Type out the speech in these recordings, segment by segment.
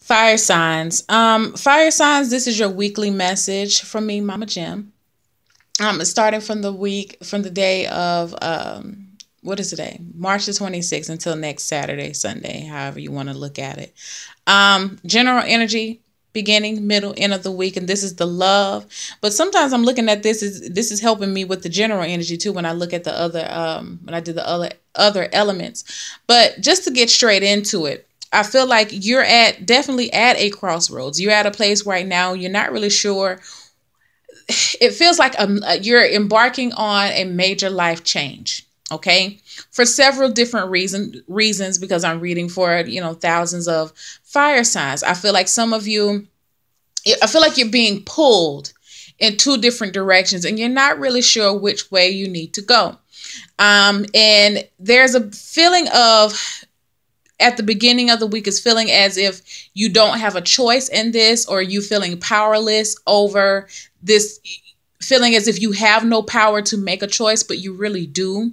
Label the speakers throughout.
Speaker 1: Fire signs. Fire signs, this is your weekly message from me, Mama Jim. Starting from the week, from the day of what is today? March the 26th until next Saturday, Sunday, however you want to look at it. General energy, beginning, middle, end of the week, and this is the love. But sometimes I'm looking at this is helping me with the general energy too when I look at the other when I do the other elements. But just to get straight into it, I feel like you're definitely at a crossroads. You're at a place right now. You're not really sure. It feels like you're embarking on a major life change. Okay, for several different reasons, because I'm reading for thousands of fire signs. I feel like some of you, I feel like you're being pulled in two different directions, and you're not really sure which way you need to go. And there's a feeling of, at the beginning of the week, is feeling as if you don't have a choice in this, or you feeling powerless over this, feeling as if you have no power to make a choice, but you really do.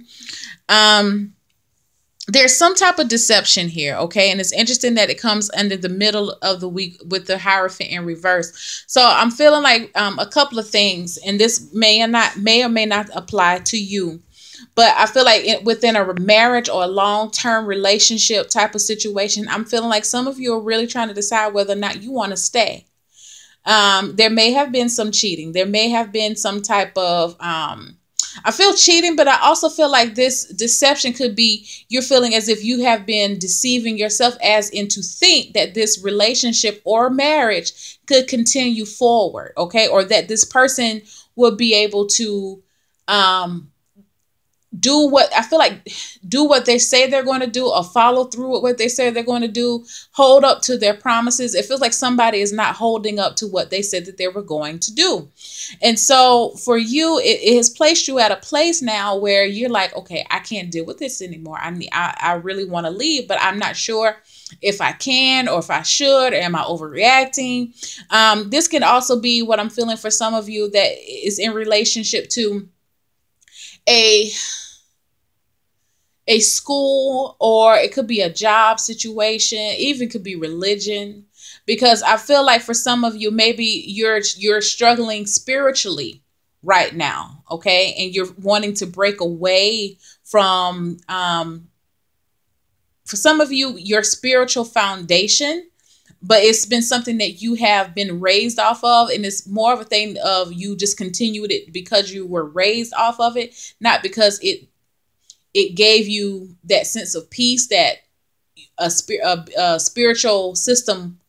Speaker 1: There's some type of deception here, okay? And it's interesting that it comes under the middle of the week with the Hierophant in reverse. So I'm feeling like a couple of things, and this may or may not apply to you. But I feel like within a marriage or a long-term relationship type of situation, I'm feeling like some of you are really trying to decide whether or not you want to stay. There may have been some cheating. There may have been some type of, I feel cheating, but I also feel like this deception could be you're feeling as if you have been deceiving yourself, as in to think that this relationship or marriage could continue forward, okay? Or that this person will be able to, do what they say they're going to do, or follow through with what they say they're going to do, hold up to their promises. It feels like somebody is not holding up to what they said that they were going to do. And so for you, it has placed you at a place now where you're like, okay, I can't deal with this anymore. I really want to leave, but I'm not sure if I can or if I should, or am I overreacting? This can also be what I'm feeling for some of you that is in relationship to a school, or it could be a job situation, even could be religion, because I feel like for some of you, maybe you're struggling spiritually right now, okay? And you're wanting to break away from, for some of you, your spiritual foundation, but it's been something that you have been raised off of, and it's more of a thing of you just continued it because you were raised off of it, not because it gave you that sense of peace that a spiritual system,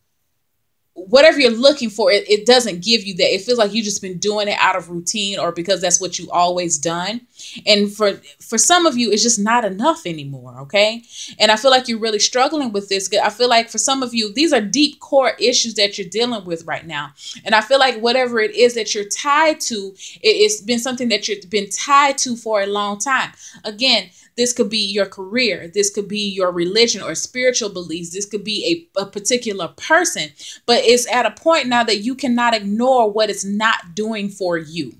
Speaker 1: whatever you're looking for, it doesn't give you that. It feels like you've just been doing it out of routine, or because that's what you always done. And for some of you, it's just not enough anymore, okay? And I feel like you're really struggling with this. I feel like for some of you, these are deep core issues that you're dealing with right now. And I feel like whatever it is that you're tied to, it's been something that you've been tied to for a long time. Again, this could be your career. This could be your religion or spiritual beliefs. This could be a particular person. But it's at a point now that you cannot ignore what it's not doing for you.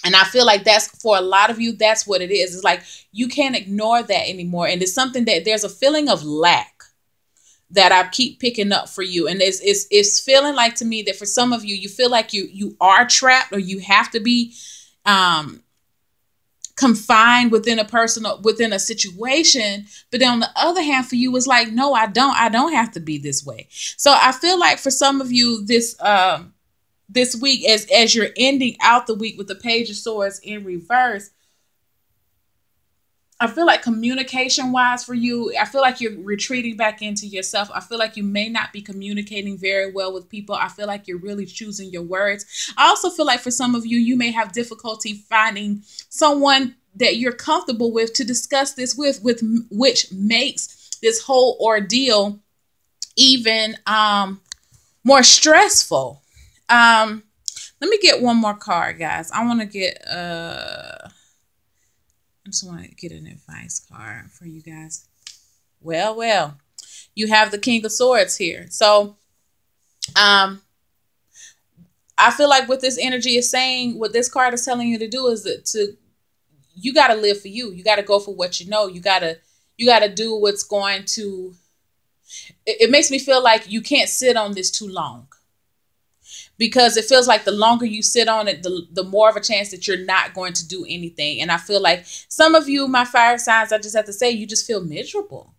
Speaker 1: And I feel like that's, for a lot of you, that's what it is. It's like you can't ignore that anymore. And it's something that there's a feeling of lack that I keep picking up for you. And it's feeling like, to me, that for some of you, you feel like you are trapped, or you have to be confined within a situation. But then on the other hand, for you, it's like, no, I don't have to be this way. So I feel like for some of you, this week, as you're ending out the week with the Page of Swords in reverse, I feel like communication wise for you, I feel like you're retreating back into yourself. I feel like you may not be communicating very well with people. I feel like you're really choosing your words. I also feel like for some of you, you may have difficulty finding someone that you're comfortable with to discuss this with which makes this whole ordeal even more stressful. Let me get one more card, guys. I want to get I just want to get an advice card for you guys. Well, you have the King of Swords here. So, I feel like what this energy is saying, what this card is telling you to do, is that you got to live for you. You got to go for what you know. You got to do what's going to It makes me feel like you can't sit on this too long, because it feels like the longer you sit on it, the more of a chance that you're not going to do anything. And I feel like some of you, my fire signs, I just have to say, you just feel miserable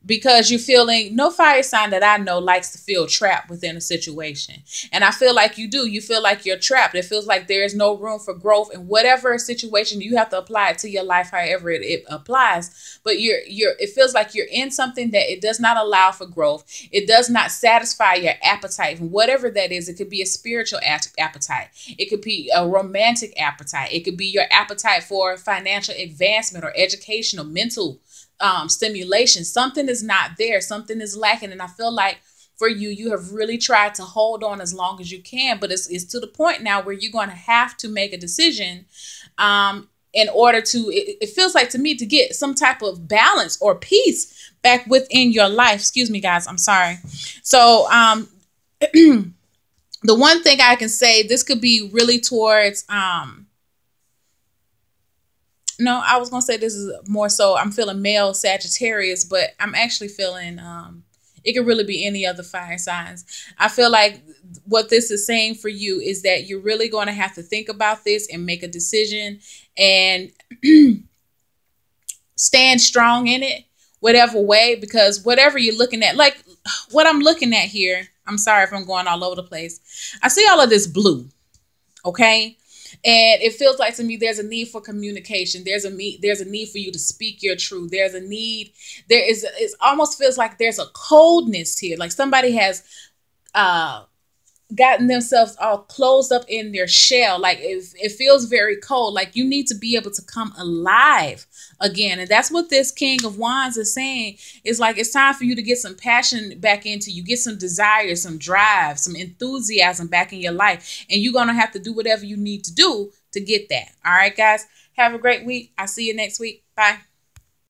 Speaker 1: because you're feeling, no fire sign that I know likes to feel trapped within a situation. And I feel like you do. You feel like you're trapped. It feels like there is no room for growth in whatever situation. You have to apply it to your life, however it applies. But it feels like you're in something that it does not allow for growth. It does not satisfy your appetite, and whatever that is. It could be a spiritual appetite. It could be a romantic appetite. It could be your appetite for financial advancement or educational, mental stimulation. Something is not there. Something is lacking. And I feel like for you, you have really tried to hold on as long as you can, but it's to the point now where you're going to have to make a decision in order to, it feels like to me, to get some type of balance or peace back within your life. Excuse me, guys. I'm sorry. So the one thing I can say, this could be really towards no, I was going to say this is more so, I'm feeling male Sagittarius, but I'm actually feeling, it could really be any other fire signs. I feel like what this is saying for you is that you're really going to have to think about this and make a decision and stand strong in it, whatever way, because whatever you're looking at, like what I'm looking at here, I'm sorry if I'm going all over the place. I see all of this blue, okay? And it feels like to me there's a need for communication. There's a need for you to speak your truth. There's a need. It almost feels like there's a coldness here. Like somebody has gotten themselves all closed up in their shell. Like it feels very cold. Like you need to be able to come alive again. And that's what this King of Wands is saying. It's like it's time for you to get some passion back into you, get some desire, some drive, some enthusiasm back in your life. And you're going to have to do whatever you need to do to get that. All right, guys, have a great week. I'll see you next week. Bye.